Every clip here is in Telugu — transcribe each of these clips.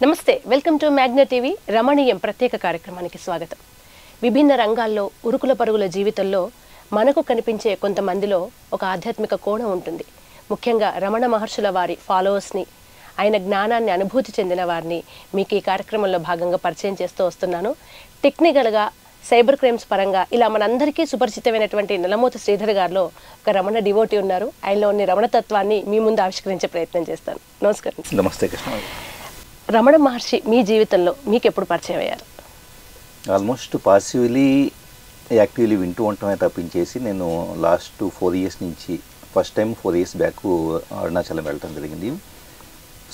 నమస్తే, వెల్కమ్ టు మ్యాగ్నెట్ టీవీ రమణీయం ప్రత్యేక కార్యక్రమానికి స్వాగతం. విభిన్న రంగాల్లో ఉరుకుల పరుగుల జీవితంలో మనకు కనిపించే కొంతమందిలో ఒక ఆధ్యాత్మిక కోణం ఉంటుంది. ముఖ్యంగా రమణ మహర్షుల వారి ఫాలోవర్స్ని, ఆయన జ్ఞానాన్ని అనుభూతి చెందిన వారిని మీకు ఈ కార్యక్రమంలో భాగంగా పరిచయం చేస్తూ వస్తున్నాను. టెక్నికల్గా, సైబర్ క్రైమ్స్ పరంగా ఇలా మనందరికీ సుపరిచితమైనటువంటి నల్లమోతు శ్రీధర్ గారిలో ఒక రమణ డివోటీ ఉన్నారు. ఆయనలోని రమణతత్వాన్ని మీ ముందు ఆవిష్కరించే ప్రయత్నం చేస్తాను. నమస్కారం. నమస్తే కృష్ణ. రమణ మహర్షి మీ జీవితంలో మీకు ఎప్పుడు పరిచయం అయ్యారు? ఆల్మోస్ట్ పాసివ్లీ యాక్టివ్లీ వింటూ ఉండటమే తప్పించేసి నేను లాస్ట్ 4 years నుంచి first time 4 years back Arunachalam వెళ్ళటం జరిగింది.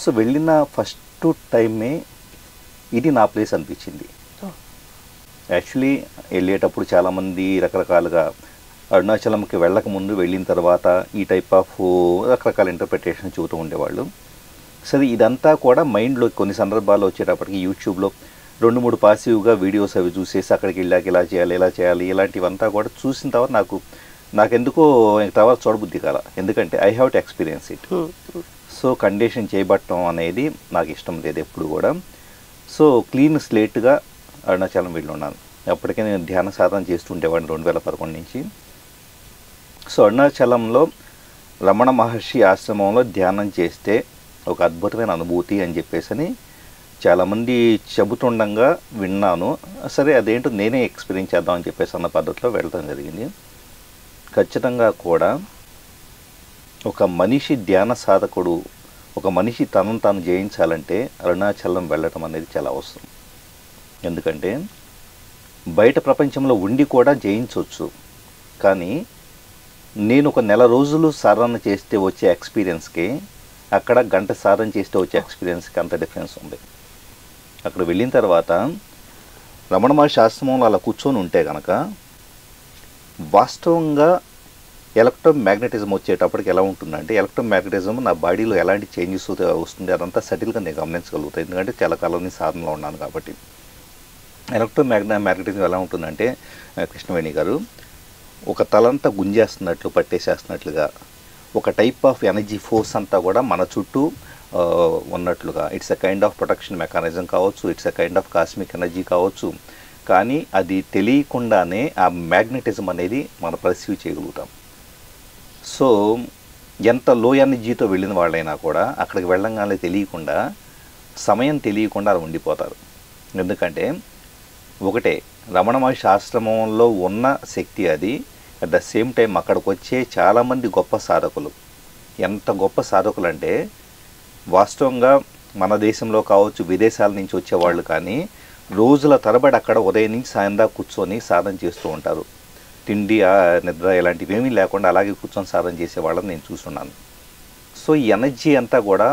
సో వెళ్ళిన ఫస్ట్ టైమే ఇది నా ప్లేస్ అనిపించింది. యాక్చువల్లీ వెళ్ళేటప్పుడు చాలామంది రకరకాలుగా అరుణాచలంకి వెళ్ళకముందు వెళ్ళిన తర్వాత ఈ టైప్ ఆఫ్ రకరకాల ఇంటర్ప్రిటేషన్ చూస్తూ ఉండేవాళ్ళు. సరే, ఇదంతా కూడా మైండ్లో కొన్ని సందర్భాల్లో వచ్చేటప్పటికి యూట్యూబ్లో 2-3 పాసివ్గా వీడియోస్ అవి చూసేసి అక్కడికి వెళ్ళాక ఇలా చేయాలి ఇలాంటివంతా కూడా చూసిన తర్వాత నాకెందుకో తర్వాత చూడబుద్ధి కాల. ఎందుకంటే I have to experience it. So condition చేయబట్టడం అనేది నాకు ఇష్టం లేదు ఎప్పుడు కూడా. సో క్లీన్ స్లేట్గా అరుణాచలం వెళ్ళి ఉన్నాను. అప్పటికే నేను ధ్యాన సాధన చేస్తుండేవాడిని 2011 నుంచి. సో అరుణాచలంలో రమణ మహర్షి ఆశ్రమంలో ధ్యానం చేస్తే ఒక అద్భుతమైన అనుభూతి అని చెప్పేసి చాలామంది చెబుతుండగా విన్నాను. సరే, అదేంటో నేనే ఎక్స్పీరియన్స్ చేద్దామని చెప్పేసి అన్న పద్ధతిలో వెళ్ళడం జరిగింది. ఖచ్చితంగా కూడా ఒక మనిషి ధ్యాన సాధకుడు, ఒక మనిషి తనను తాను జయించాలంటే అరుణాచలం వెళ్ళటం అనేది చాలా అవసరం. ఎందుకంటే బయట ప్రపంచంలో ఉండి కూడా జయించవచ్చు, కానీ నేను ఒక నెల రోజులు సాధన చేస్తే వచ్చే ఎక్స్పీరియన్స్కి అక్కడ గంట సాధన చేస్తే వచ్చే ఎక్స్పీరియన్స్కి అంత డిఫరెన్స్ ఉంది. అక్కడ వెళ్ళిన తర్వాత రమణ మహర్షి ఆశ్రమంలో అలా కూర్చొని ఉంటే కనుక వాస్తవంగా ఎలక్ట్రోమాగ్నెటిజం వచ్చేటప్పటికి ఎలా ఉంటుందంటే, ఎలక్ట్రోమాగ్నెటిజం నా బాడీలో ఎలాంటి చేంజెస్ వస్తుంది అదంతా సటిల్గా నేను గమనించగలుగుతాను. ఎందుకంటే చాలా కాలం నుంచి సాధనలో ఉన్నాను కాబట్టి. ఎలక్ట్రోమాగ్నెటిజం ఎలా ఉంటుందంటే కృష్ణవేణి గారు, ఒక తలంతా గుంజేస్తున్నట్లు, పట్టేసేస్తున్నట్లుగా ఒక టైప్ ఆఫ్ ఎనర్జీ ఫోర్స్ అంతా కూడా మన చుట్టూ ఉన్నట్లుగా. It's a kind of protection mechanism కావచ్చు, it's a kind of cosmic energy కావచ్చు. కానీ అది తెలియకుండానే ఆ మ్యాగ్నెటిజం అనేది మనం పర్సీవ్ చేయగలుగుతాం. సో ఎంత లో ఎనర్జీతో వెళ్ళిన వాళ్ళైనా కూడా అక్కడికి వెళ్ళంగానే తెలియకుండా, సమయం తెలియకుండా అలా ఉండిపోతారు. ఎందుకంటే ఒకటే, రమణ మహర్షి ఆశ్రమంలో ఉన్న శక్తి అది. అట్ ద సేమ్ టైం అక్కడికి వచ్చే చాలామంది గొప్ప సాధకులు, ఎంత గొప్ప సాధకులు అంటే వాస్తవంగా మన దేశంలో కావచ్చు, విదేశాల నుంచి వచ్చేవాళ్ళు కానీ రోజుల తరబడి అక్కడ ఉదయం నుంచి సాయం దాకా కూర్చొని సాధన చేస్తూ ఉంటారు. తిండి నిద్ర ఇలాంటివి ఏమీ లేకుండా అలాగే కూర్చొని సాధన చేసేవాళ్ళని నేను చూస్తున్నాను. సో ఈ ఎనర్జీ అంతా కూడా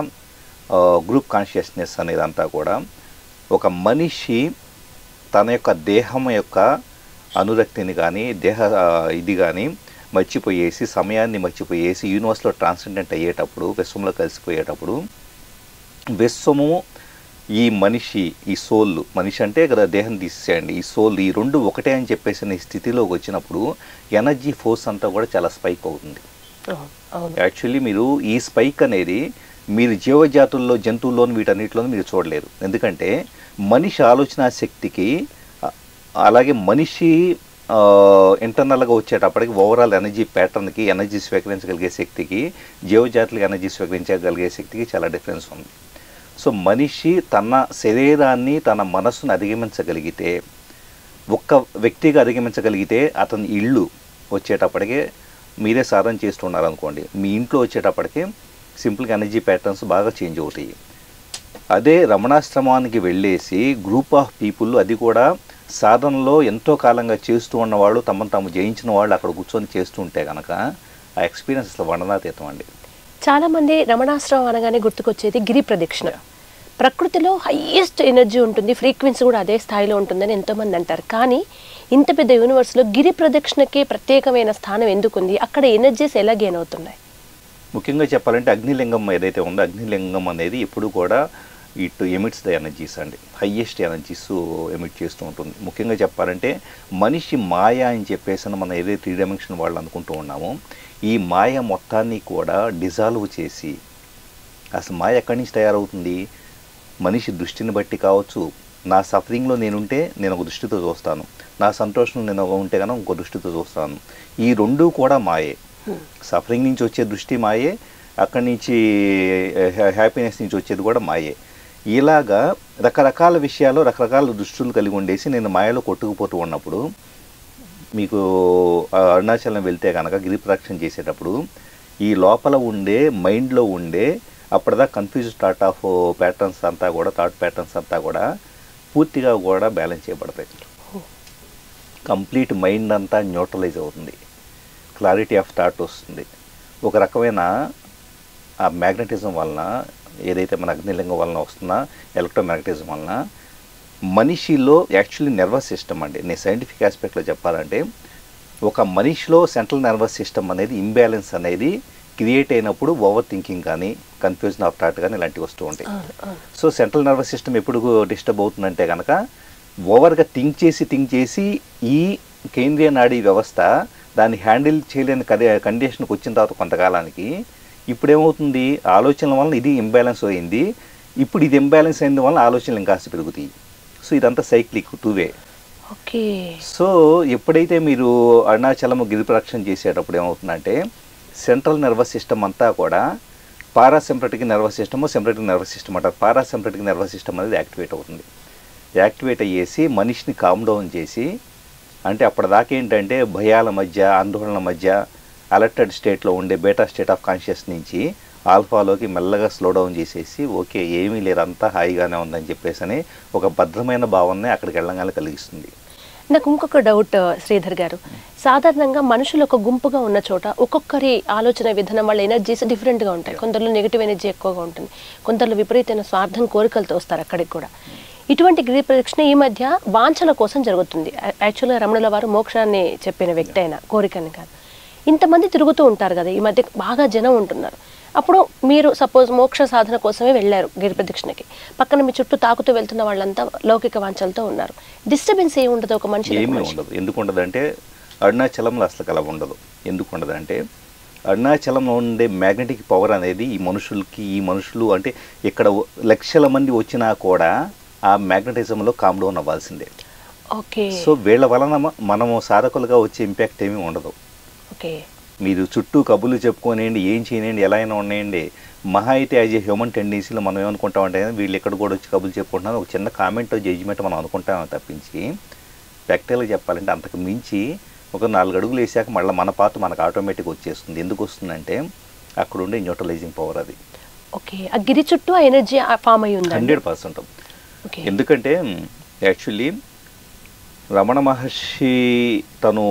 గ్రూప్ కాన్షియస్నెస్ అనేది అంతా కూడా ఒక మనిషి తన యొక్క దేహం యొక్క అనురక్తిని కానీ ఇది కానీ మర్చిపోయేసి, సమయాన్ని మర్చిపోయేసి యూనివర్స్లో ట్రాన్సెండెంట్ అయ్యేటప్పుడు, విశ్వంలో కలిసిపోయేటప్పుడు, విశ్వము ఈ మనిషి, ఈ సోల్, మనిషి అంటే కదా దేహం తీసేయండి, ఈ సోల్, ఈ రెండు ఒకటే అని చెప్పేసి స్థితిలోకి వచ్చినప్పుడు ఎనర్జీ ఫోర్స్ అంతా కూడా చాలా స్పైక్ అవుతుంది. యాక్చువల్లీ మీరు ఈ స్పైక్ అనేది మీరు జీవజాతుల్లో, జంతువుల్లోని, వీటన్నిటిలోనూ మీరు చూడలేరు. ఎందుకంటే మనిషి ఆలోచన శక్తికి, అలాగే మనిషి ఇంటర్నల్గా వచ్చేటప్పటికి ఓవరాల్ ఎనర్జీ ప్యాటర్న్కి, ఎనర్జీ స్వీకరించగలిగే శక్తికి, జీవజాతులకు ఎనర్జీ స్వీకరించగలిగే శక్తికి చాలా డిఫరెన్స్ ఉంది. సో మనిషి తన శరీరాన్ని, తన మనస్సును అధిగమించగలిగితే, ఒక్క వ్యక్తిగా అధిగమించగలిగితే, అతని ఇల్లు వచ్చేటప్పటికే మీరే సాధన చేస్తున్నారనుకోండి, మీ ఇంట్లో వచ్చేటప్పటికి సింపుల్గా ఎనర్జీ ప్యాటర్న్స్ బాగా చేంజ్ అవుతాయి. అదే రమణాశ్రమానికి వెళ్ళేసి గ్రూప్ ఆఫ్ పీపుల్, అది కూడా సాధనలో ఎంతో కాలంగా చేస్తూ ఉన్నవాళ్ళు, తమను తాము జయించిన వాళ్ళు అక్కడ కూర్చొని చేస్తూ ఉంటే కనుక ఆ ఎక్స్పీరియన్స్ అసలు వర్ణనాతీతం అండి. చాలామంది రమణాశ్రమం అనగానే గుర్తుకొచ్చేది గిరి ప్రదక్షిణ. ప్రకృతిలో హైయెస్ట్ ఎనర్జీ ఉంటుంది, ఫ్రీక్వెన్సీ కూడా అదే స్థాయిలో ఉంటుందని ఎంతోమంది అంటారు. కానీ ఇంత పెద్ద యూనివర్స్లో గిరి ప్రదక్షిణకి ప్రత్యేకమైన స్థానం ఎందుకుంది? అక్కడ ఎనర్జీస్ ఎలా గెయిన్ అవుతున్నాయి? ముఖ్యంగా చెప్పాలంటే అగ్నిలింగం ఏదైతే ఉందో, అగ్నిలింగం అనేది ఎప్పుడు కూడా ఇట్ ఎమిట్స్ ద ఎనర్జీస్ అండి, హయ్యెస్ట్ ఎనర్జీస్ ఎమిట్ చేస్తూ ఉంటుంది. ముఖ్యంగా చెప్పాలంటే మనిషి మాయ అని చెప్పేసి మనం ఏదైతే 3 డైమెన్షన్ వాళ్ళు అనుకుంటూ ఉన్నామో, ఈ మాయ మొత్తాన్ని కూడా డిజాల్వ్ చేసి, అసలు మాయ ఎక్కడి నుంచి తయారవుతుంది? మనిషి దృష్టిని బట్టి కావచ్చు, నా సఫరింగ్లో నేనుంటే నేను ఒక దృష్టితో చూస్తాను, నా సంతోషంలో నేను ఉంటే కనుక ఇంకో దృష్టితో చూస్తాను. ఈ రెండూ కూడా మాయే. సఫరింగ్ నుంచి వచ్చే దృష్టి మాయే, అక్కడి నుంచి హ్యాపీనెస్ నుంచి వచ్చేది కూడా మాయే. ఇలాగా రకరకాల విషయాలు రకరకాల దృష్టిలు కలిగి ఉండేసి నేను మాయలో కొట్టుకుపోతూ ఉన్నప్పుడు, మీకు అరుణాచలం వెళ్తే కనుక గిరి ప్రదక్షిణ చేసేటప్పుడు ఈ లోపల ఉండే మైండ్లో ఉండే అప్పటిదాకా కన్ఫ్యూజ్ థాట్ ఆఫ్ ప్యాటర్న్స్ అంతా కూడా, థాట్ ప్యాటర్న్స్ అంతా కూడా పూర్తిగా కూడా బ్యాలెన్స్ చేయబడతాయి. కంప్లీట్ మైండ్ అంతా న్యూట్రలైజ్ అవుతుంది, క్లారిటీ ఆఫ్ థాట్ వస్తుంది. ఒక రకమైన ఆ మ్యాగ్నెటిజం వలన, ఏదైతే మన అగ్నిలింగం వలన వస్తున్న ఎలక్ట్రోమ్యాగ్నెటిజం వలన మనిషిలో యాక్చువల్లీ నర్వస్ సిస్టమ్ అండి, నేను సైంటిఫిక్ ఆస్పెక్ట్లో చెప్పాలంటే ఒక మనిషిలో సెంట్రల్ నర్వస్ సిస్టమ్ అనేది ఇంబ్యాలెన్స్ అనేది క్రియేట్ అయినప్పుడు ఓవర్ థింకింగ్ కానీ, కన్ఫ్యూజన్ ఆఫ్ థాట్ కానీ ఇలాంటివి వస్తూ ఉంటాయి. సో సెంట్రల్ నర్వస్ సిస్టమ్ ఎప్పుడు డిస్టర్బ్ అవుతుందంటే కనుక ఓవర్గా థింక్ చేసి ఈ కేంద్రీయ నాడీ వ్యవస్థ దాన్ని హ్యాండిల్ చేయలేని కండిషన్కి వచ్చిన తర్వాత కొంతకాలానికి ఇప్పుడేమవుతుంది, ఆలోచనల వలన ఇది ఇంబ్యాలెన్స్ అయింది, ఇప్పుడు ఇది ఇంబ్యాలెన్స్ అయిన వల్ల ఆలోచనలు ఇంకాస్త పెరుగుతాయి. సో ఇదంతా cyclic, two way. Okay. So ఎప్పుడైతే మీరు అరుణాచలం గిరి ప్రదక్షిణ చేసేటప్పుడు ఏమవుతుందంటే సెంట్రల్ నర్వస్ సిస్టమ్ అంతా కూడా parasympathetic nervous system, sympathetic nervous system అంటారు. పారాసింపథెటిక్ నర్వస్ సిస్టమ్ అనేది యాక్టివేట్ అవుతుంది. యాక్టివేట్ అయ్యేసి మనిషిని కామ్ డౌన్ చేసి, అంటే అప్పటిదాకా ఏంటంటే భయాల మధ్య, ఆందోళనల మధ్య అలర్టెడ్ స్టేట్లో ఉండే బేటా స్టేట్ ఆఫ్ కాన్షియస్ నుంచి ఆల్ఫాలోకి మెల్లగా స్లో డౌన్ చేసేసి, ఓకే ఏమీ లేదు అంతా హాయిగానే ఉందని చెప్పేసి అని ఒక భద్రమైన భావనని అక్కడికి వెళ్ళగానే కలిగిస్తుంది. నాకు ఇంకొక డౌట్ శ్రీధర్ గారు, సాధారణంగా మనుషులు ఒక గుంపుగా ఉన్న చోట ఒక్కొక్కరి ఆలోచన విధానం, వాళ్ళ ఎనర్జీస్ డిఫరెంట్గా ఉంటాయి. కొందరిలో నెగిటివ్ ఎనర్జీ ఎక్కువగా ఉంటుంది, కొందరిలో విపరీతమైన స్వార్థం, కోరికలతో వస్తారు అక్కడికి కూడా. ఇటువంటి గిరి ప్రదక్షిణ ఈ మధ్య వాంఛల కోసం జరుగుతుంది. యాక్చువల్గా రమణుల వారు మోక్షాన్ని చెప్పిన వ్యక్తి అయినా కోరికని కాదు. ఇంతమంది తిరుగుతూ ఉంటారు కదా, ఈ మధ్య బాగా జనం ఉంటున్నారు. అప్పుడు మీరు సపోజ్ మోక్ష సాధన కోసమే వెళ్ళారు గిరి ప్రదక్షిణకి, పక్కన మీ చుట్టూ తాకుతూ వెళ్తున్న వాళ్ళంతా లౌకిక వాంఛలతో ఉన్నారు. డిస్టర్బెన్స్ ఏమి ఉండదు ఒక మనిషి? ఏమీ ఉండదు. ఎందుకు ఉండదంటే అరుణాచలంలో అసలు కల ఉండదు. ఎందుకు ఉండదంటే అరుణాచలంలో ఉండే మ్యాగ్నెటిక్ పవర్ అనేది ఈ మనుషులు అంటే ఇక్కడ లక్షల మంది వచ్చినా కూడా ఆ మ్యాగ్నెటిజంలో కామ్ డౌన్ అవ్వాల్సిందే. ఓకే. సో వీళ్ళ వలన మనము సాధకులుగా వచ్చే ఇంపాక్ట్ ఏమీ ఉండదు. ఓకే. మీరు చుట్టూ కబుర్లు చెప్పుకోనేయండి, ఏం చేయనండి, ఎలా అయినా ఉన్నాయండి, మహా అయితే యాజ్ ఏ హ్యూమన్ టెండెన్సీలో మనం ఏమనుకుంటామంటే వీళ్ళు ఎక్కడ కూడా వచ్చి కబుర్లు చెప్పుకుంటున్నారు, ఒక చిన్న కామెంట్ జడ్జిమెంట్ మనం అనుకుంటామే తప్పించి ప్రాక్టికల్గా చెప్పాలంటే అంతకు మించి ఒక 4 అడుగులు వేసాక మళ్ళీ మన పాత మనకు ఆటోమేటిక్గా వచ్చేస్తుంది. ఎందుకు వస్తుందంటే అక్కడ ఉండే న్యూట్రలైజింగ్ పవర్ అది. ఓకే. ఆ గిరి చుట్టూ ఆ ఎనర్జీ ఫామ్ అయ్యి ఉంది 100%. ఎందుకంటే యాక్చువల్లీ రమణ మహర్షి తను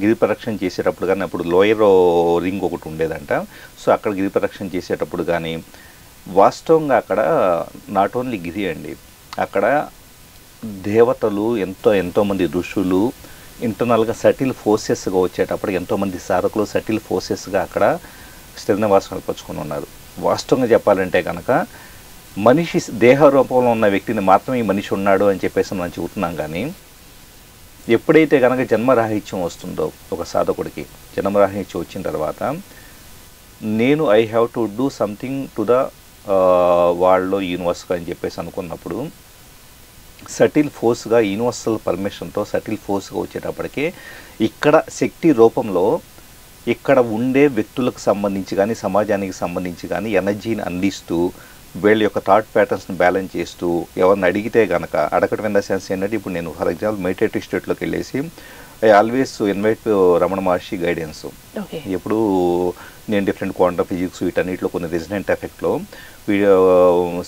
గిరి ప్రదక్షిణ చేసేటప్పుడు కానీ అప్పుడు లోయర్ రింగ్ ఒకటి ఉండేదంట. సో అక్కడ గిరి ప్రదక్షిణ చేసేటప్పుడు కానీ వాస్తవంగా అక్కడ నాట్ ఓన్లీ గిరి అండి, అక్కడ దేవతలు ఎంతోమంది ఋషులు ఇంటర్నల్గా సటిల్ ఫోర్సెస్గా వచ్చేటప్పుడు ఎంతోమంది సాధకులు సటిల్ ఫోర్సెస్గా అక్కడ స్థిరనివాసం ఏర్పరచుకుని ఉన్నారు. వాస్తవంగా చెప్పాలంటే కనుక మనిషి దేహ రూపంలో ఉన్న వ్యక్తిని మాత్రమే ఈ మనిషి ఉన్నాడు అని చెప్పేసి మనం చెబుతున్నాం. కానీ ఎప్పుడైతే కనుక జన్మరాహిత్యం వస్తుందో ఒక సాధకుడికి, జన్మరాహిత్యం వచ్చిన తర్వాత నేను I have to do something to the వరల్డ్లో యూనివర్స్గా అని చెప్పేసి అనుకున్నప్పుడు సటిల్ ఫోర్స్గా యూనివర్సల్ పర్మిషన్తో సటిల్ ఫోర్స్గా వచ్చేటప్పటికి ఇక్కడ శక్తి రూపంలో ఇక్కడ ఉండే వ్యక్తులకు సంబంధించి కానీ సమాజానికి సంబంధించి కానీ ఎనర్జీని అందిస్తూ వీళ్ళ యొక్క థాట్ ప్యాటర్న్స్ని బ్యాలెన్స్ చేస్తూ ఎవరిని అడిగితే కనుక, అడగటం ఇన్ ద సెన్స్ ఏంటంటే ఇప్పుడు నేను ఫర్ ఎగ్జాంపుల్ మెడిటేటివ్ స్టేట్లోకి వెళ్ళేసి I always invite Ramana Maharshi guidance. ఎప్పుడు నేను డిఫరెంట్ క్వాంటమ్ ఫిజిక్స్ వీటన్నిటిలో కొన్ని రెసిడెంట్ ఎఫెక్ట్లో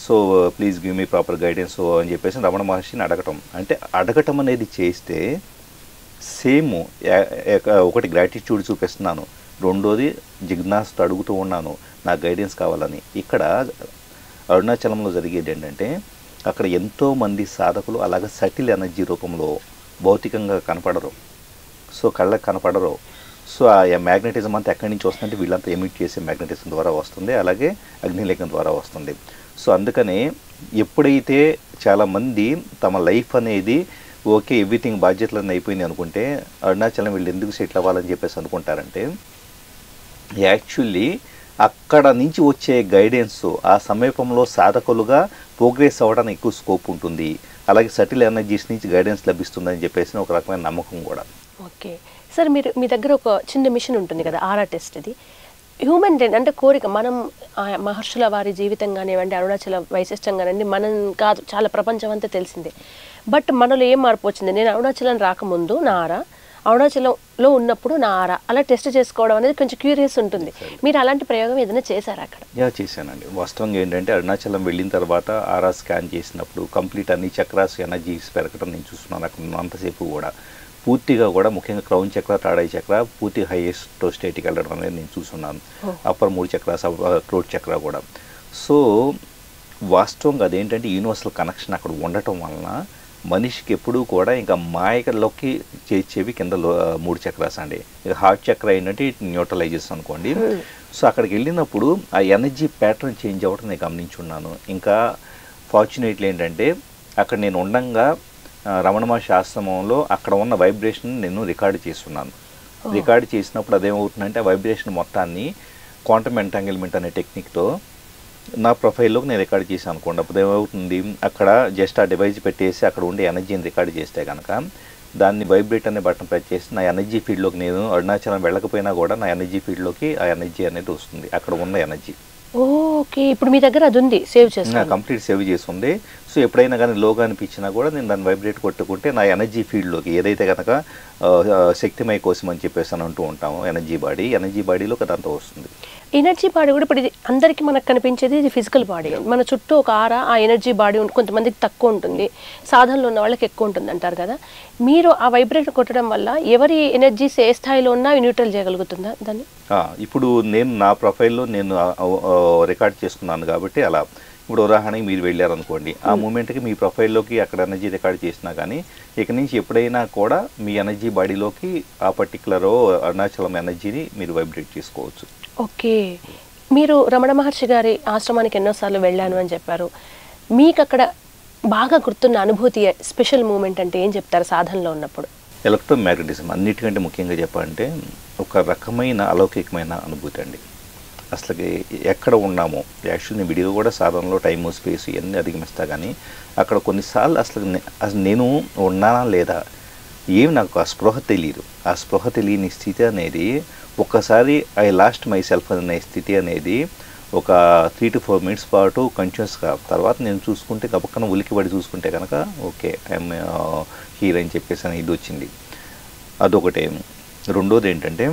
so please give me proper guidance అని చెప్పేసి రమణ మహర్షిని అడగటం అనేది చేస్తే సేమ్ ఒకటి గ్రాటిట్యూడ్ చూపిస్తున్నాను, రెండోది జిజ్ఞాసతో అడుగుతూ ఉన్నాను నాకు గైడెన్స్ కావాలని. ఇక్కడ అరుణాచలంలో జరిగేది ఏంటంటే అక్కడ ఎంతోమంది సాధకులు అలాగే సటిల్ ఎనర్జీ రూపంలో భౌతికంగా కనపడరు, సో కళ్ళకి కనపడరు. సో ఆ మ్యాగ్నెటిజం అంతా ఎక్కడి నుంచి వస్తుందంటే వీళ్ళంతా ఎమిట్ చేసే మ్యాగ్నెటిజం ద్వారా వస్తుంది, అలాగే అగ్నిలేఖం ద్వారా వస్తుంది. సో అందుకనే ఎప్పుడైతే చాలామంది తమ లైఫ్ అనేది ఓకే ఎవ్రీథింగ్ బాధ్యతలన్నీ అయిపోయింది అనుకుంటే అరుణాచలం వీళ్ళు ఎందుకు సెటిల్ అవ్వాలని చెప్పేసి అనుకుంటారంటే యాక్చువల్లీ అక్కడ నుంచి వచ్చే గైడెన్స్ ఆ సమీపంలో సాధకులుగా ప్రోగ్రెస్ అవ్వడానికి ఎక్కువ స్కోప్ ఉంటుంది. అలాగే సటిల్ ఎనర్జీస్ నుంచి గైడెన్స్ లభిస్తుందని చెప్పేసి ఒక రకమైన నమ్మకం కూడా. ఓకే సార్, మీ దగ్గర ఒక చిన్న మిషన్ ఉంటుంది కదా, ఆరా టెస్ట్. ఇది హ్యూమన్ అంటే కోరిక, మనం మహర్షుల వారి జీవితం కానివ్వండి, అరుణాచల వైశిష్టం కానివ్వండి, మనం కాదు, చాలా ప్రపంచం అంతా తెలిసిందే. బట్ మనలో ఏం మార్పు వచ్చింది? నేను అరుణాచలం రాకముందు నా ఆరా, అరుణాచలంలో ఉన్నప్పుడు నా ఆరా, అలా టెస్ట్ చేసుకోవడం అనేది కొంచెం క్యూరియస్ ఉంటుంది. మీరు అలాంటి ప్రయోగం ఏదైనా చేశారా అక్కడ? చేశానండి. వాస్తవంగా ఏంటంటే అరుణాచలం వెళ్ళిన తర్వాత ఆరా స్కాన్ చేసినప్పుడు కంప్లీట్ అన్ని చక్రాస్ ఎనర్జీస్ పెరగడం నేను చూస్తున్నాను. అక్కడ ఉన్నంతసేపు కూడా పూర్తిగా కూడా ముఖ్యంగా క్రౌన్ చక్ర, థర్డ్ ఐ చక్ర పూర్తి హైయెస్ట్ స్టేట్కి వెళ్ళడం అనేది నేను చూస్తున్నాను. అప్పర్ 3 చక్రాస్, థ్రోట్ చక్ర కూడా. సో వాస్తవంగా అదేంటంటే యూనివర్సల్ కనెక్షన్ అక్కడ ఉండటం వలన మనిషికి ఎప్పుడూ కూడా ఇంకా మాయలోకి చేర్చేవి కింద 3 చక్రాస్ అండి. ఇక హార్ట్ చక్ర ఏంటంటే న్యూట్రలైజెస్ అనుకోండి. సో అక్కడికి వెళ్ళినప్పుడు ఆ ఎనర్జీ ప్యాటర్న్ చేంజ్ అవ్వడం నేను గమనించున్నాను. ఇంకా ఫార్చునేట్లీ ఏంటంటే అక్కడ నేను ఉండంగా రమణ మహర్షి ఆశ్రమంలో అక్కడ ఉన్న వైబ్రేషన్ నేను రికార్డు చేస్తున్నాను. రికార్డు చేసినప్పుడు అదేమవుతుందంటే ఆ వైబ్రేషన్ మొత్తాన్ని క్వాంటమ్ ఎంటాంగిల్మెంట్ అనే టెక్నిక్తో నా ప్రొఫైల్లోకి నేను రికార్డ్ చేశాను అనుకోండి. అప్పుడు ఏమవుతుంది, అక్కడ జస్ట్ ఆ డివైస్ పెట్టేసి అక్కడ ఉండే ఎనర్జీని రికార్డ్ చేస్తే కనుక దాన్ని వైబ్రేట్ అనే బటన్ ప్రెస్ చేసి నా ఎనర్జీ ఫీల్డ్లోకి, నేను అరుణాచలం వెళ్ళకపోయినా కూడా నా ఎనర్జీ ఫీల్డ్లోకి ఆ ఎనర్జీ అనేది వస్తుంది, అక్కడ ఉన్న ఎనర్జీ. ఓకే, ఇప్పుడు మీ దగ్గర అది ఉంది, సేవ్ చేస్తున్నా, కంప్లీట్ సేవ్ చేసి ఉంది. సో ఎప్పుడైనా కానీ లోగా అనిపించినా కూడా నేను దాన్ని వైబ్రేట్ కొట్టుకుంటే నా ఎనర్జీ ఫీల్డ్లోకి, ఏదైతే కనుక శక్తిమయ కోసం అని చెప్పేసి అని అంటూ ఉంటాము, ఎనర్జీ బాడీలోకి అదంతా వస్తుంది. ఎనర్జీ బాడీ కూడా ఇప్పుడు ఇది అందరికీ మనకు కనిపించేది ఇది ఫిజికల్ బాడీ. మన చుట్టూ ఒక ఆరా, ఆ ఎనర్జీ బాడీ కొంతమందికి తక్కువ ఉంటుంది, సాధనలో ఉన్న వాళ్ళకి ఎక్కువ ఉంటుంది అంటారు కదా. మీరు ఆ వైబ్రేషన్ కొట్టడం వల్ల ఎవరి ఎనర్జీస్ ఏ స్థాయిలో ఉన్నా న్యూట్రల్ చేయగలుగుతుందా దాన్ని? ఇప్పుడు నేను నా ప్రొఫైల్లో నేను రికార్డ్ చేసుకున్నాను కాబట్టి అలా. ఇప్పుడు ఉదాహరణకి మీరు వెళ్ళారనుకోండి, ఆ మూమెంట్కి మీ ప్రొఫైల్లోకి అక్కడ ఎనర్జీ రికార్డ్ చేసినా కానీ ఇక నుంచి ఎప్పుడైనా కూడా మీ ఎనర్జీ బాడీలోకి ఆ పర్టికులర్ అరుణాచలం ఎనర్జీని మీరు వైబ్రేట్ చేసుకోవచ్చు. ఓకే, మీరు రమణ మహర్షి గారి ఆశ్రమానికి ఎన్నోసార్లు వెళ్ళాను అని చెప్పారు. మీకు అక్కడ బాగా గుర్తున్న అనుభూతి, స్పెషల్ మూమెంట్ అంటే ఏం చెప్తారు సాధనలో ఉన్నప్పుడు? ఎలక్ట్రోమాగ్నెటిజం అన్నిటికంటే ముఖ్యంగా చెప్పాలంటే ఒక రకమైన అలౌకికమైన అనుభూతి అండి. అసలు ఎక్కడ ఉన్నామో, యాక్చువల్లీ నేను విడిగా కూడా సాధనలో టైము స్పేస్ ఇవన్నీ అధిగమిస్తా, కానీ అక్కడ కొన్నిసార్లు అసలు నేను ఉన్నానా లేదా ఏమి నాకు ఆ స్పృహ తెలియదు. ఆ స్పృహ తెలియని స్థితి అనేది ఒక్కసారి ఐ లాస్ట్ మై సెల్ఫ్ అనే స్థితి అనేది ఒక 3 to 4 minutes పాటు కంటిన్యూస్గా, తర్వాత నేను చూసుకుంటే గబక్కన ఉలికిపడి చూసుకుంటే కనుక ఓకే ఐఎమ్ హీర్ అని చెప్పేసి అని ఇది వచ్చింది. అదొకటే. రెండోది ఏంటంటే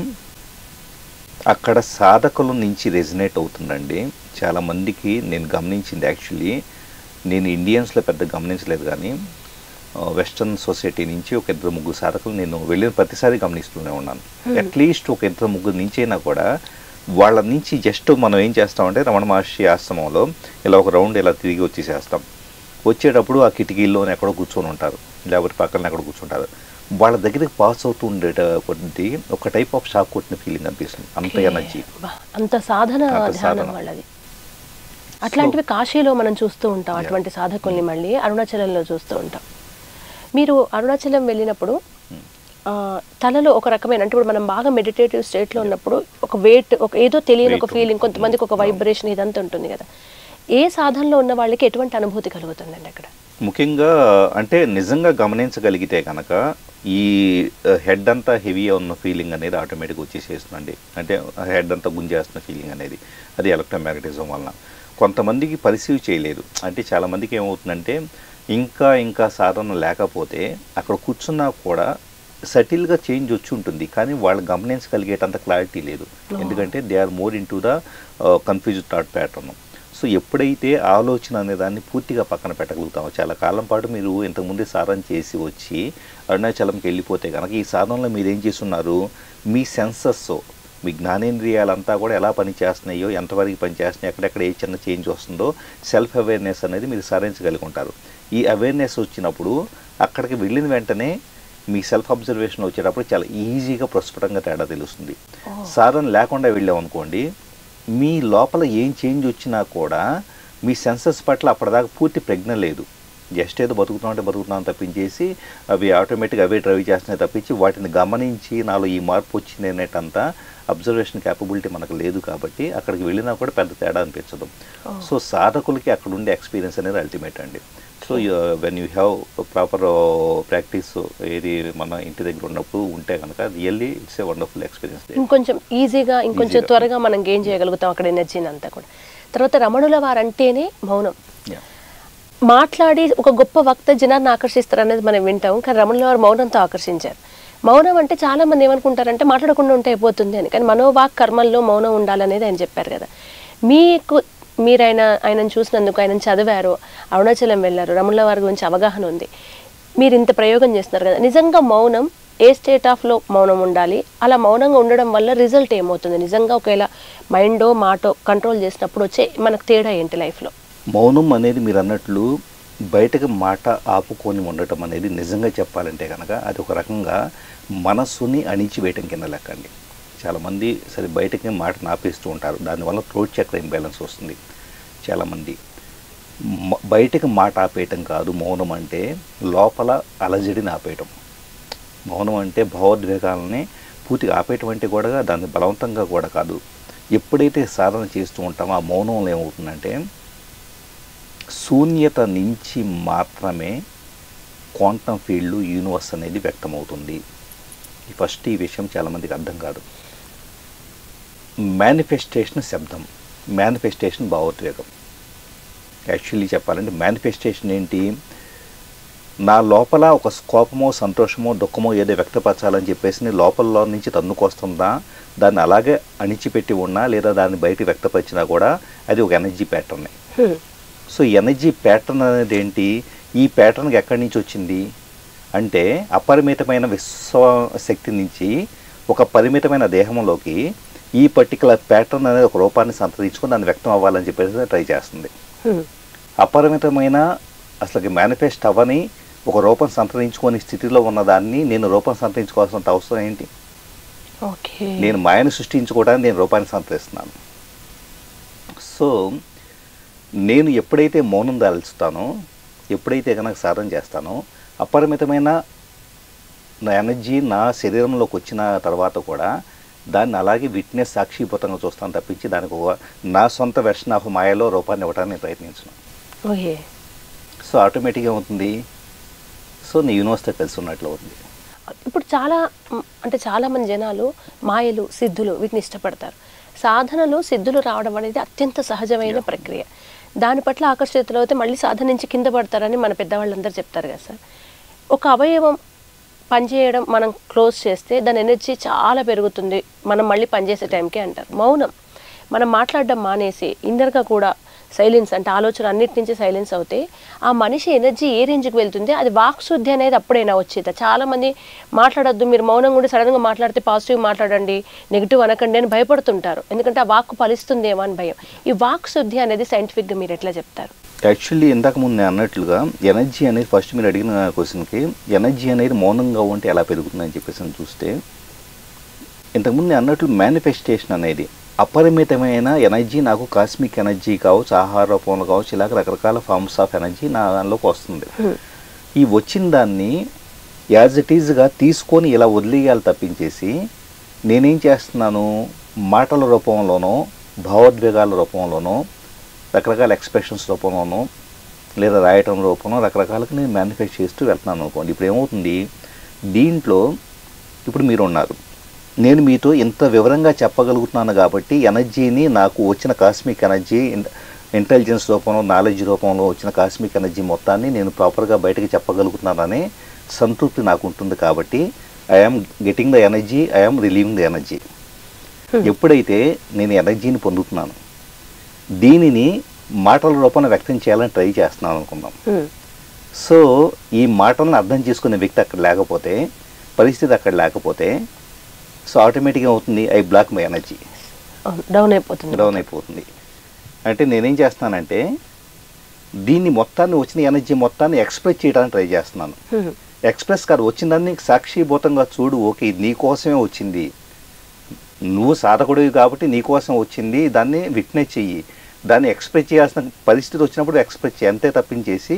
అక్కడ సాధకుల నుంచి రెజినేట్ అవుతుందండి చాలామందికి. నేను గమనించింది యాక్చువల్లీ, నేను ఇండియన్స్లో పెద్ద గమనించలేదు కానీ వెస్ట్రన్ సొసైటీ నుంచి ఒక 2-3 సాధకులు నేను వెళ్ళిన ప్రతిసారి గమనిస్తూనే ఉన్నాను. అట్లీస్ట్ ఒక 2-3 నుంచి అయినా కూడా వాళ్ళ నుంచి జస్ట్ మనం ఏం చేస్తామంటే రమణ మహర్షి ఆశ్రమంలో ఇలా ఒక రౌండ్ ఇలా తిరిగి వచ్చేసేస్తాం. వచ్చేటప్పుడు ఆ కిటికీల్లోనే ఎక్కడో కూర్చొని ఉంటారు, లేకపోతే పక్కన ఎక్కడో కూర్చుంటారు. వాళ్ళ దగ్గరికి పాస్ అవుతూ ఉండే కొద్ది ఒక టైప్ ఆఫ్ షాక్ కొట్టిన ఫీలింగ్ అనిపిస్తుంది. అంత ఎనర్జీ, అంత సాధన వాళ్ళది. అట్లాంటివి కాశీలో మనం చూస్తూ ఉంటాం, అటువంటి సాధకుల్ని మళ్ళీ అరుణాచలంలో చూస్తూ ఉంటాం. మీరు అరుణాచలం వెళ్ళినప్పుడు తలలో ఒక రకమైన, అంటే ఇప్పుడు మనం బాగా మెడిటేటివ్ స్టేట్లో ఉన్నప్పుడు ఒక వెయిట్, ఒక ఏదో తెలియని ఒక ఫీలింగ్, కొంతమందికి ఒక వైబ్రేషన్ ఇదంతా ఉంటుంది కదా. ఏ సాధనలో ఉన్న వాళ్ళకి ఎటువంటి అనుభూతి కలుగుతుందండి అక్కడ? ముఖ్యంగా అంటే నిజంగా గమనించగలిగితే కనుక ఈ హెడ్ అంతా హెవీ ఉన్న ఫీలింగ్ అనేది ఆటోమేటిక్గా వచ్చేసేస్తుందండి. అంటే హెడ్ అంతా గుంజేస్తున్న ఫీలింగ్ అనేది, అది ఎలక్ట్రోమాగ్నెటిజం వలన. కొంతమందికి పర్సీవ్ చేయలేదు. అంటే చాలామందికి ఏమవుతుందంటే ఇంకా సాధన లేకపోతే అక్కడ కూర్చున్నా కూడా సటిల్గా చేంజ్ వచ్చి ఉంటుంది, కానీ వాళ్ళు గమనించగలిగేటంత క్లారిటీ లేదు. ఎందుకంటే they are more into the confused thought pattern. So ఎప్పుడైతే ఆలోచన అనే దాన్ని పూర్తిగా పక్కన పెట్టగలుగుతామో, చాలా కాలం పాటు మీరు ఇంతకుముందే సాధన చేసి వచ్చి అరుణాచలంకి వెళ్ళిపోతే కనుక ఈ సాధనలో మీరు ఏం చేస్తున్నారు, మీ సెన్సెస్, మీ జ్ఞానేంద్రియాలంతా కూడా ఎలా పనిచేస్తున్నాయో, ఎంతవరకు పనిచేస్తున్నాయో, ఎక్కడెక్కడ ఏ చిన్న చేంజ్ వస్తుందో సెల్ఫ్ అవేర్నెస్ అనేది మీరు సాధించగలిగి ఉంటారు. ఈ అవేర్నెస్ వచ్చినప్పుడు అక్కడికి వెళ్ళిన వెంటనే మీ సెల్ఫ్ అబ్జర్వేషన్ వచ్చేటప్పుడు చాలా ఈజీగా ప్రస్ఫుటంగా తేడా తెలుస్తుంది. సాధన లేకుండా వెళ్ళామనుకోండి, మీ లోపల ఏం చేంజ్ వచ్చినా కూడా మీ సెన్సెస్ పట్ల అప్పటిదాకా పూర్తి ప్రజ్ఞ లేదు. జస్ట్ ఏదో బతుకుతున్నాం తప్పించేసి అవి ఆటోమేటిక్గా అవే డ్రైవ్ చేస్తున్నాయి తప్పించి వాటిని గమనించి నాలో ఈ మార్పు వచ్చింది అనేటంతా అబ్జర్వేషన్ క్యాపబిలిటీ మనకు లేదు కాబట్టి అక్కడికి వెళ్ళినా కూడా పెద్ద తేడా అనిపించదు. సో సాధకులకి అక్కడ ఉండే ఎక్స్పీరియన్స్ అనేది అల్టిమేట్ అండి. So when you have proper practice ఏది మన ఇంటి దగ్గర ఉన్నప్పుడు ఉంటే కనుక really it's a wonderful experience. ఇంకొంచెం ఈజీగా ఇంకొంచెం త్వరగా మనం గెయిన్ చేయగలుగుతాం అక్కడ ఎనర్జీని అంతా కూడా. తర్వాత రమణుల వారు అంటేనే మౌనం. మాట్లాడి ఒక గొప్ప వక్త జనాన్ని ఆకర్షిస్తారు అనేది మనం వింటాం, కానీ రమణుల వారు మౌనంతో ఆకర్షించారు. మౌనం అంటే చాలా మంది ఏమనుకుంటారంటే మాట్లాడకుండా ఉంటే అయిపోతుంది అని, కానీ మనోవాక్ కర్మల్లో మౌనం ఉండాలనేది ఆయన చెప్పారు కదా. మీరు ఆయనను చూసినందుకు, ఆయనను చదివారు, అరుణాచలం వెళ్ళారు, రమణుల వారి గురించి అవగాహన ఉంది, మీరు ఇంత ప్రయోగం చేస్తున్నారు కదా, నిజంగా మౌనం ఏ స్టేట్ ఆఫ్లో మౌనం ఉండాలి, అలా మౌనంగా ఉండడం వల్ల రిజల్ట్ ఏమవుతుంది, నిజంగా ఒకవేళ మైండో మాటో కంట్రోల్ చేసినప్పుడు వచ్చే మనకు తేడా ఏంటి లైఫ్లో? మౌనం అనేది మీరు అన్నట్లు బయటకు మాట ఆపుకొని ఉండటం అనేది నిజంగా చెప్పాలంటే కనుక అది ఒక రకంగా మనస్సుని అణిచివేయటం కింద లెక్కండి. చాలామంది సరే బయటకి మాట నాపేస్తూ ఉంటారు, దానివల్ల థ్రోట్ చక్ర ఇంబ్యాలెన్స్ వస్తుంది. చాలామంది బయటకు మాట ఆపేయటం కాదు మౌనం అంటే, లోపల అలజడిని ఆపేయటం. మౌనం అంటే భావోద్వేగాలని పూర్తిగా ఆపేయటం అంటే కూడా దాన్ని బలవంతంగా కూడా కాదు. ఎప్పుడైతే సాధన చేస్తూ ఉంటామో ఆ మౌనంలో ఏమవుతుందంటే శూన్యత నుంచి మాత్రమే క్వాంటమ్ ఫీల్డ్ యూనివర్స్ అనేది వ్యక్తమవుతుంది. ఫస్ట్ ఈ విషయం చాలామందికి అర్థం కాదు. మేనిఫెస్టేషన్ శబ్దం, మేనిఫెస్టేషన్ భావోద్వేగం. యాక్చువల్లీ చెప్పాలంటే మేనిఫెస్టేషన్ ఏంటి, నా లోపల ఒక కోపమో సంతోషమో దుఃఖమో ఏదో వ్యక్తపరచాలని చెప్పేసి లోపల నుంచి తన్నుకొస్తుందా, దాన్ని అలాగే అణిచిపెట్టి ఉన్నా లేదా దాన్ని బయట వ్యక్తపరిచినా కూడా అది ఒక ఎనర్జీ ప్యాటర్నే. సో ఎనర్జీ ప్యాటర్న్ అనేది ఏంటి, ఈ ప్యాటర్న్కి ఎక్కడి నుంచి వచ్చింది అంటే అపరిమితమైన విశ్వశక్తి నుంచి ఒక పరిమితమైన దేహంలోకి ఈ పర్టికులర్ ప్యాటర్న్ అనేది ఒక రూపాన్ని సంతరించుకొని దాన్ని వ్యక్తం అవ్వాలని చెప్పేసి ట్రై చేస్తుంది. అపరిమితమైన అసలు మేనిఫెస్ట్ అవ్వని ఒక రూపం సంతరించుకొని స్థితిలో ఉన్నదాన్ని నేను రూపం సంతరించుకోవాల్సిన అవసరం ఏంటి? నేను మాయను సృష్టించుకోవడానికి నేను రూపాన్ని సంతరిస్తున్నాను. సో నేను ఎప్పుడైతే మౌనం దాల్చుతానో, ఎప్పుడైతే కనుక సాధన చేస్తానో, అపరిమితమైన నా ఎనర్జీ నా శరీరంలోకి వచ్చిన తర్వాత కూడా దాన్ని అలాగే విట్నెస్ సాక్షిభూతంగా చూస్తాను తప్పించి దానికి ఒక నా సొంత వెర్షన్ ఆఫ్ మాయలో రూపాన్ని ఇవ్వడానికి నేను ప్రయత్నించను. సో ఆటోమేటిక్గా అవుతుంది. సో నీ యూనివర్స్తో కలిసి ఉన్నట్లు అవుతుంది. ఇప్పుడు చాలామంది జనాలు మాయలు సిద్ధులు వీటిని ఇష్టపడతారు. సాధనలో సిద్ధులు రావడం అనేది అత్యంత సహజమైన ప్రక్రియ. దాని పట్ల ఆకర్షితులు అయితే మళ్ళీ సాధన నుంచి కింద పడతారని మన పెద్దవాళ్ళందరూ చెప్తారు కదా సార్. ఒక అవయవం పనిచేయడం మనం క్లోజ్ చేస్తే దాని ఎనర్జీ చాలా పెరుగుతుంది, మనం మళ్ళీ పనిచేసే టైంకే అంటారు. మౌనం మనం మాట్లాడడం మానేసి ఇన్నర్గా కూడా సైలెన్స్ అంటే ఆలోచన అన్నిటి నుంచి సైలెన్స్ అవుతే ఆ మనిషి ఎనర్జీ ఏ రేంజ్కి వెళ్తుంది, అది వాక్శుద్ధి అనేది అప్పుడైనా వచ్చేది. చాలామంది మాట్లాడొద్దు, మీరు మౌనం కూడా సడన్గా మాట్లాడితే పాజిటివ్ మాట్లాడండి, నెగిటివ్ అనకండి అని భయపడుతుంటారు, ఎందుకంటే ఆ వాక్కు ఫలిస్తుందేమో అని భయం. ఈ వాక్శుద్ధి అనేది సైంటిఫిక్గా మీరు ఎట్లా చెప్తారు? యాక్చువల్లీ ఇంతకుముందు నేను అన్నట్లుగా ఎనర్జీ అనేది ఫస్ట్ మీరు అడిగిన క్వశ్చన్కి ఎనర్జీ అనేది మౌనంగా ఉంటే ఎలా పెరుగుతుందని చెప్పేసి చూస్తే, ఇంతకుముందు నేను అన్నట్లు మేనిఫెస్టేషన్ అనేది అపరిమితమైన ఎనర్జీ నాకు కాస్మిక్ ఎనర్జీ కావచ్చు, ఆహార రూపంలో కావచ్చు, ఇలాగ రకరకాల ఫార్మ్స్ ఆఫ్ ఎనర్జీ నా దానిలోకి వస్తుంది. ఈ వచ్చిన దాన్ని యాజ్ ఇట్ ఈజ్గా తీసుకొని ఇలా వదిలేయాలి తప్పించేసి నేనేం చేస్తున్నాను, మాటల రూపంలోనో భావోద్వేగాల రూపంలోనో రకరకాల ఎక్స్ప్రెషన్స్ రూపంలోనో లేదా రాయటం రూపంలో రకరకాలకు నేను మేనిఫెస్ట్ చేస్తూ వెళ్తున్నాను అనుకోండి. ఇప్పుడు ఏమవుతుంది, దీంట్లో ఇప్పుడు మీరు ఉన్నారు, నేను మీతో ఇంత వివరంగా చెప్పగలుగుతున్నాను కాబట్టి ఎనర్జీని నాకు వచ్చిన కాస్మిక్ ఎనర్జీ ఇంటెలిజెన్స్ రూపంలో నాలెడ్జ్ రూపంలో వచ్చిన కాస్మిక్ ఎనర్జీ మొత్తాన్ని నేను ప్రాపర్గా బయటకి చెప్పగలుగుతున్నాననే సంతృప్తి నాకు ఉంటుంది. కాబట్టి I'm getting the energy, I'm relieving the energy. ఎప్పుడైతే నేను ఎనర్జీని పొందుతున్నాను, దీనిని మాటల రూపంలో వ్యక్తం చేయాలని ట్రై చేస్తున్నాను అనుకుందాం. సో ఈ మాటలను అర్థం చేసుకునే వ్యక్తి అక్కడ లేకపోతే, పరిస్థితి అక్కడ లేకపోతే, సో ఆటోమేటిక్గా అవుతుంది I block my energy, down అయిపోతుంది. అంటే నేనేం చేస్తున్నానంటే దీన్ని మొత్తాన్ని వచ్చిన ఎనర్జీ మొత్తాన్ని ఎక్స్ప్రెస్ చేయడానికి ట్రై చేస్తున్నాను. ఎక్స్ప్రెస్ కాదు, వచ్చిందాన్ని సాక్షిభూతంగా చూడు, ఓకే ఇది నీకోసమే వచ్చింది, నువ్వు సాధకుడివి కాబట్టి నీకోసం వచ్చింది, దాన్ని విట్నెస్ చెయ్యి, దాన్ని ఎక్స్ప్రెస్ చేయాల్సిన పరిస్థితి వచ్చినప్పుడు ఎక్స్ప్రెస్ చేయి, అంతే తప్పించేసి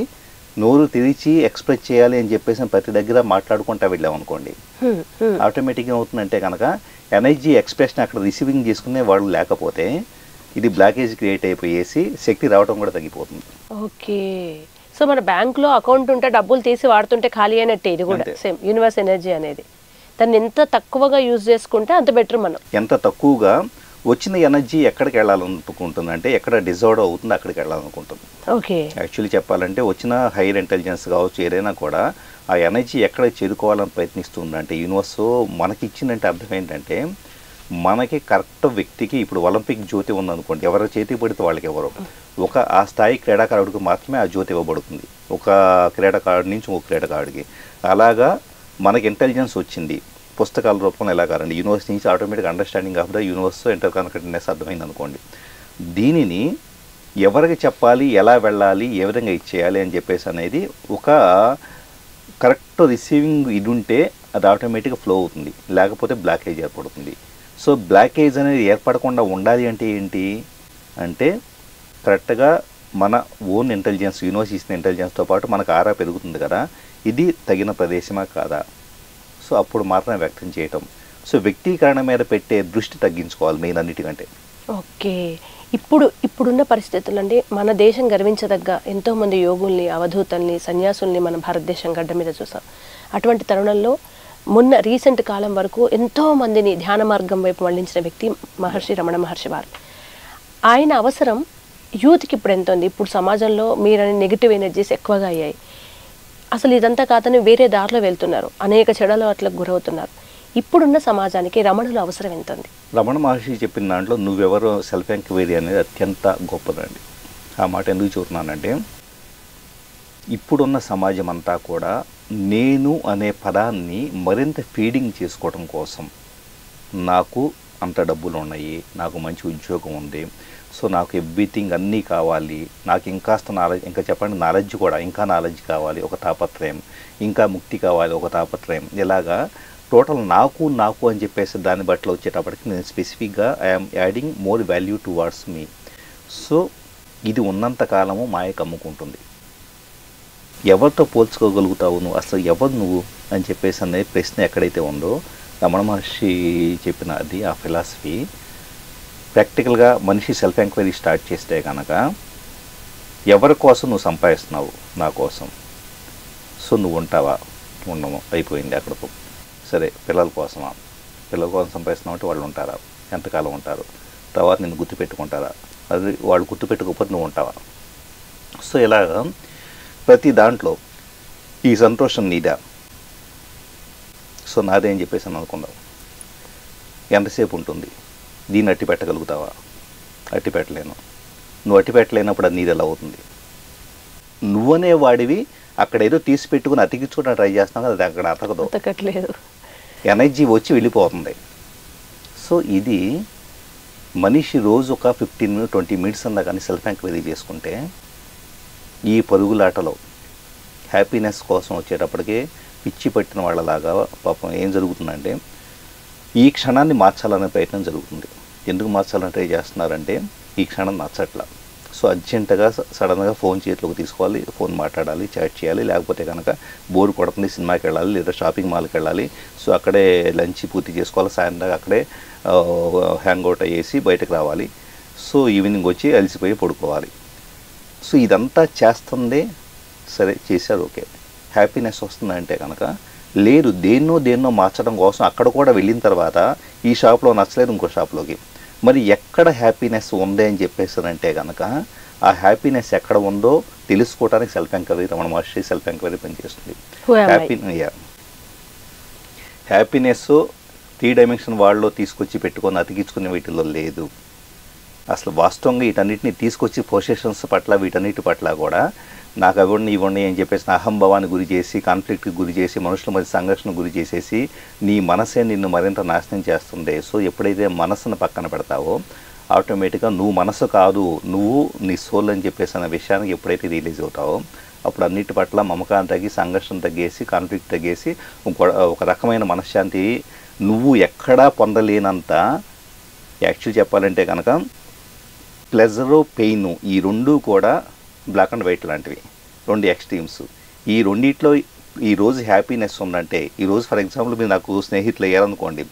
నోరు తెరిచి ఎక్స్ప్రెస్ చేయాలి అని చెప్పేసి ప్రతి దగ్గర మాట్లాడుకుంటా వెళ్ళామనుకోండి, ఆటోమేటిక్గా ఏమవుతుందంటే కనుక ఎనర్జీ ఎక్స్ప్రెషన్ అక్కడ రిసీవింగ్ చేసుకునే వాళ్ళు లేకపోతే ఇది బ్లాకేజ్ క్రియేట్ అయిపోయేసి శక్తి రావడం కూడా తగ్గిపోతుంది. ఓకే. సో మన బ్యాంక్లో అకౌంట్ ఉంటే డబ్బులు తీసి వాడుతుంటే ఖాళీ అయినట్టే ఇది కూడా సేమ్ యూనివర్స్ ఎనర్జీ అనేది. దాన్ని ఎంత తక్కువగా యూజ్ చేసుకుంటే అంత బెటర్. మనం ఎంత తక్కువగా వచ్చిన ఎనర్జీ ఎక్కడికి వెళ్ళాలనుకుంటుంది అంటే ఎక్కడ డిజార్వ్ అవుతుంది అక్కడికి వెళ్ళాలనుకుంటుంది. ఓకే. యాక్చువల్లీ చెప్పాలంటే వచ్చిన హైయర్ ఇంటెలిజెన్స్ కావచ్చు ఏదైనా కూడా ఆ ఎనర్జీ ఎక్కడ చేరుకోవాలని ప్రయత్నిస్తుందంటే యూనివర్స్ మనకి ఇచ్చిందంటే అర్థం ఏంటంటే మనకి కరెక్ట్ వ్యక్తికి ఇప్పుడు ఒలింపిక్ జ్యోతి ఉందనుకోండి, ఎవరి చేతి పడితే వాళ్ళకి ఎవరు ఒక ఆ స్థాయి క్రీడాకారుడికి మాత్రమే ఆ జ్యోతి ఇవ్వబడుతుంది, ఒక క్రీడాకారుడి నుంచి ఒక క్రీడాకారుడికి. అలాగా మనకి ఇంటెలిజెన్స్ వచ్చింది పుస్తకాల రూపంలో ఎలా కాదండి, యూనివర్స్ నుంచి automatic understanding of the universe inter connectedness అర్థమైంది అనుకోండి. దీనిని ఎవరికి చెప్పాలి, ఎలా వెళ్ళాలి, ఏ విధంగా ఇచ్చేయాలి అని చెప్పేసి అనేది ఒక కరెక్ట్ రిసీవింగ్ ఇది ఉంటే అది ఆటోమేటిక్గా ఫ్లో అవుతుంది, లేకపోతే బ్లాకేజ్ ఏర్పడుతుంది. సో బ్లాకేజ్ అనేది ఏర్పడకుండా ఉండాలి అంటే ఏంటి అంటే కరెక్ట్గా మన ఓన్ ఇంటెలిజెన్స్ యూనివర్స్ ఇచ్చిన ఇంటెలిజెన్స్తో పాటు మనకు ఆరా పెరుగుతుంది కదా, ఇది తగిన ప్రదేశమా కాదా, సో అప్పుడు మాత్రమే వ్యక్తం చేయటం. సో వ్యక్తీకరణ మీద పెట్టే దృష్టి తగ్గించుకోవాలి మెయిన్ అన్నిటికంటే. ఓకే. ఇప్పుడున్న పరిస్థితులు అండి మన దేశం గర్వించదగ్గ ఎంతోమంది యోగుల్ని, అవధూతల్ని, సన్యాసుల్ని మన భారతదేశం గడ్డ మీద చూసాం. అటువంటి తరుణంలో మొన్న రీసెంట్ కాలం వరకు ఎంతోమందిని ధ్యాన మార్గం వైపు మళ్లించిన వ్యక్తి మహర్షి రమణ మహర్షి వారు. ఆయన అవసరం యూత్కి ఇప్పుడు ఎంత ఉంది? ఇప్పుడు సమాజంలో మీరని నెగిటివ్ ఎనర్జీస్ ఎక్కువగా అయ్యాయి. అసలు ఇదంతా కాదని వేరే దారిలో వెళ్తున్నారు, అనేక చెడు అలవాట్లకు గురవుతున్నారు. ఇప్పుడున్న సమాజానికి రమణుల అవసరం ఎంత ఉంది? రమణ మహర్షి చెప్పిన దాంట్లో నువ్వెవరో సెల్ఫ్ ఎంక్వైరీ అనేది అత్యంత గొప్పదండి. ఆ మాట ఎందుకు చూస్తున్నానంటే ఇప్పుడున్న సమాజం అంతా కూడా నేను అనే పదాన్ని మరింత ఫీడింగ్ చేసుకోవడం కోసం, నాకు అంత డబ్బులు ఉన్నాయి, నాకు మంచి ఉద్యోగం ఉంది, సో నాకు ఎవ్రీథింగ్ అన్నీ కావాలి, నాకు ఇంకాస్త నాలెడ్జ్, ఇంకా చెప్పండి నాలెడ్జ్ కూడా ఇంకా నాలెడ్జ్ కావాలి ఒక తాపత్రయం, ఇంకా ముక్తి కావాలి ఒక తాపత్రయం, ఇలాగా టోటల్ నాకు నాకు అని చెప్పేసి దాన్ని బట్టి వచ్చేటప్పటికి నేను స్పెసిఫిక్గా I'm adding more value towards me. So ఇది ఉన్నంత కాలము మాయకు అమ్ముకుంటుంది. ఎవరితో పోల్చుకోగలుగుతావు నువ్వు, అసలు ఎవరు నువ్వు అని చెప్పేసి అనే ప్రశ్న ఎక్కడైతే ఉందో రమణ మహర్షి చెప్పిన అది ఆ ఫిలాసఫీ ప్రాక్టికల్గా మనిషి సెల్ఫ్ ఎంక్వైరీ స్టార్ట్ చేస్తే కనుక ఎవరి కోసం నువ్వు సంపాదిస్తున్నావు, నా కోసం, సో నువ్వు ఉంటావా, ఉండము, అయిపోయింది అక్కడకు. సరే పిల్లల కోసమా, పిల్లల కోసం సంపాదిస్తున్నావు అంటే వాళ్ళు ఉంటారా, ఎంతకాలం ఉంటారు, తర్వాత నిన్ను గుర్తుపెట్టుకుంటారా, అది వాళ్ళు గుర్తుపెట్టుకోకపోతే నువ్వు ఉంటావా. సో ఇలాగా ప్రతి దాంట్లో ఈ సంతోషం నీదా, సో నాదే అని చెప్పేసి అని అనుకుందాం, ఎంతసేపు ఉంటుంది, దీన్ని అట్టి పెట్టగలుగుతావా, అట్టి పెట్టలేను, నువ్వు అట్టి పెట్టలేనప్పుడు అది నీది ఎలా అవుతుంది. నువ్వనే వాడివి అక్కడ ఏదో తీసి పెట్టుకుని అతికించుకుంటా ట్రై చేస్తున్నావు కదా, అది అక్కడ అతకదు, ఎనర్జీ వచ్చి వెళ్ళిపోతుంది. సో ఇది మనిషి రోజు ఒక 15-20 మినిట్స్ అన్నా కానీ సెల్ఫ్ ఎంక్వైరీ చేసుకుంటే ఈ పరుగులాటలో హ్యాపీనెస్ కోసం వచ్చేటప్పటికే పిచ్చి పట్టిన వాళ్ళలాగా పాపం ఏం జరుగుతుందంటే ఈ క్షణాన్ని మార్చాలనే ప్రయత్నం జరుగుతుంది. ఎందుకు మార్చాలని ట్రై చేస్తున్నారంటే ఈ క్షణం నచ్చట్లా, సో అర్జెంటుగా సడన్గా ఫోన్ చేతిలోకి తీసుకోవాలి, ఫోన్ మాట్లాడాలి, చాట్ చేయాలి, లేకపోతే కనుక బోర్ కొడుతుంది సినిమాకి వెళ్ళాలి లేదా షాపింగ్ మాల్కి వెళ్ళాలి, సో అక్కడే లంచ్ పూర్తి చేసుకోవాలి, సాయంత్రం అక్కడే హ్యాంగ్అవుట్ అయ్యేసి బయటకు రావాలి, సో ఈవినింగ్ వచ్చి అలసిపోయి పడుకోవాలి. సో ఇదంతా చేస్తుందే సరే చేశారు, ఓకే. హ్యాపీనెస్ వస్తుందంటే కనుక లేదు, దేన్నో మార్చడం కోసం అక్కడ కూడా వెళ్ళిన తర్వాత ఈ షాప్లో నచ్చలేదు ఇంకో షాప్లోకి, మరి ఎక్కడ హ్యాపీనెస్ ఉంది అని చెప్పేసారంటే కనుక ఆ హ్యాపీనెస్ ఎక్కడ ఉందో తెలుసుకోవడానికి self enquiry Ramana Maharshi self enquiry పనిచేస్తుంది. హ్యాపీనెస్ 3 డైమెన్షన్ వాళ్ళలో తీసుకొచ్చి పెట్టుకొని అతికించుకునే వీటిల్లో లేదు. అసలు వాస్తవంగా వీటన్నిటిని తీసుకొచ్చి పొజిషన్స్ పట్ల వీటన్నిటి పట్ల కూడా నాకు అవ్వండి ఇవ్వండి అని చెప్పేసి అహంభావాన్ని గురి చేసి, కాన్ఫ్లిక్ట్కి గురి చేసి, మనుషుల మధ్య సంఘర్షణ గురి చేసేసి నీ మనసే నిన్ను మరింత నాశనం చేస్తుంది. సో ఎప్పుడైతే మనసును పక్కన పెడతావో ఆటోమేటిక్గా నువ్వు మనసు కాదు, నువ్వు నీ సోల్ అని చెప్పేసి అన్న విషయానికి ఎప్పుడైతే రిలీజ్ అవుతావో అప్పుడు అన్నిటి పట్ల మమకారం తగ్గి, సంఘర్షణ తగ్గేసి, కాన్ఫ్లిక్ట్ తగ్గేసి ఒక రకమైన మనశ్శాంతి నువ్వు ఎక్కడా పొందలేనంత. యాక్చువల్ చెప్పాలంటే కనుక ప్లెజరు, పెయిన్ ఈ రెండూ కూడా బ్లాక్ అండ్ వైట్ లాంటివి. 2 ఎక్స్ట్రీమ్స్. ఈ రెండిట్లో ఈరోజు హ్యాపీనెస్ ఉందంటే, ఈరోజు ఫర్ ఎగ్జాంపుల్ మీరు నాకు స్నేహితులు అయ్యారనుకోండి,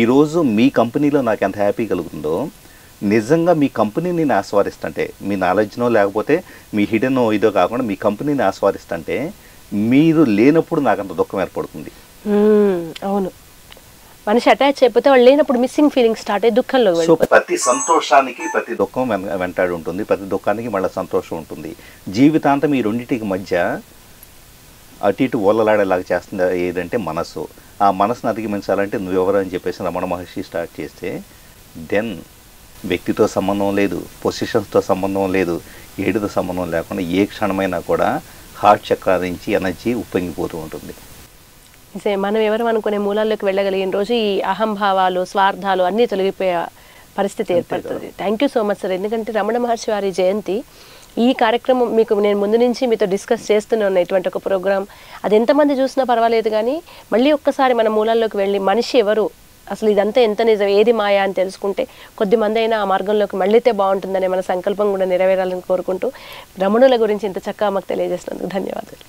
ఈరోజు మీ కంపెనీలో నాకు ఎంత హ్యాపీ కలుగుతుందో, నిజంగా మీ కంపెనీని నేను ఆస్వాదిస్తుంటే, మీ నాలెడ్జ్నో లేకపోతే మీ హిడెనో ఇదో కాకుండా మీ కంపెనీని ఆస్వాదిస్తుంటే, మీరు లేనప్పుడు నాకు అంత దుఃఖం ఏర్పడుతుంది. అవును, మనిషి అటాచ్ అయిపోతే వాళ్ళు లేనప్పుడు మిస్సింగ్ ఫీలింగ్ స్టార్ట్ అయ్యి దుఃఖంలో. సో ప్రతి సంతోషానికి ప్రతి దుఃఖం వెంటాడి ఉంటుంది, ప్రతి దుఃఖానికి మళ్ళీ సంతోషం ఉంటుంది. జీవితాంతం ఈ రెండింటికి మధ్య అటు ఇటు ఓలలాడేలాగా చేస్తుంది ఏదంటే మనసు. ఆ మనసును అధిగమించాలంటే నువ్వెవరు అని చెప్పేసి రమణ మహర్షి స్టార్ట్ చేస్తే, దెన్ వ్యక్తితో సంబంధం లేదు, పొజిషన్స్తో సంబంధం లేదు, ఏడుతో సంబంధం లేకుండా ఏ క్షణమైనా కూడా హార్ట్ చక్ర నుంచి ఎనర్జీ ఉప్పొంగిపోతూ ఉంటుంది. మనం ఎవరు అనుకునే మూలాల్లోకి వెళ్ళగలిగిన రోజు ఈ అహంభావాలు, స్వార్థాలు అన్నీ తొలగిపోయే పరిస్థితి ఏర్పడుతుంది. Thank you so much sir. ఎందుకంటే రమణ మహర్షి వారి జయంతి ఈ కార్యక్రమం మీకు నేను ముందు నుంచి మీతో డిస్కస్ చేస్తూనే ఉన్న ఇటువంటి ఒక ప్రోగ్రామ్, అది ఎంతమంది చూసినా పర్వాలేదు, కానీ మళ్ళీ ఒక్కసారి మన మూలాల్లోకి వెళ్ళి మనిషి ఎవరు, అసలు ఇదంతా ఎంత నిజం, ఏది మాయా అని తెలుసుకుంటే కొద్దిమంది అయినా ఆ మార్గంలోకి మళ్ళీతే బాగుంటుందనే మన సంకల్పం కూడా నెరవేరాలని కోరుకుంటూ రమణుల గురించి ఇంత చక్కగా మాకు తెలియజేసినందుకు ధన్యవాదాలు.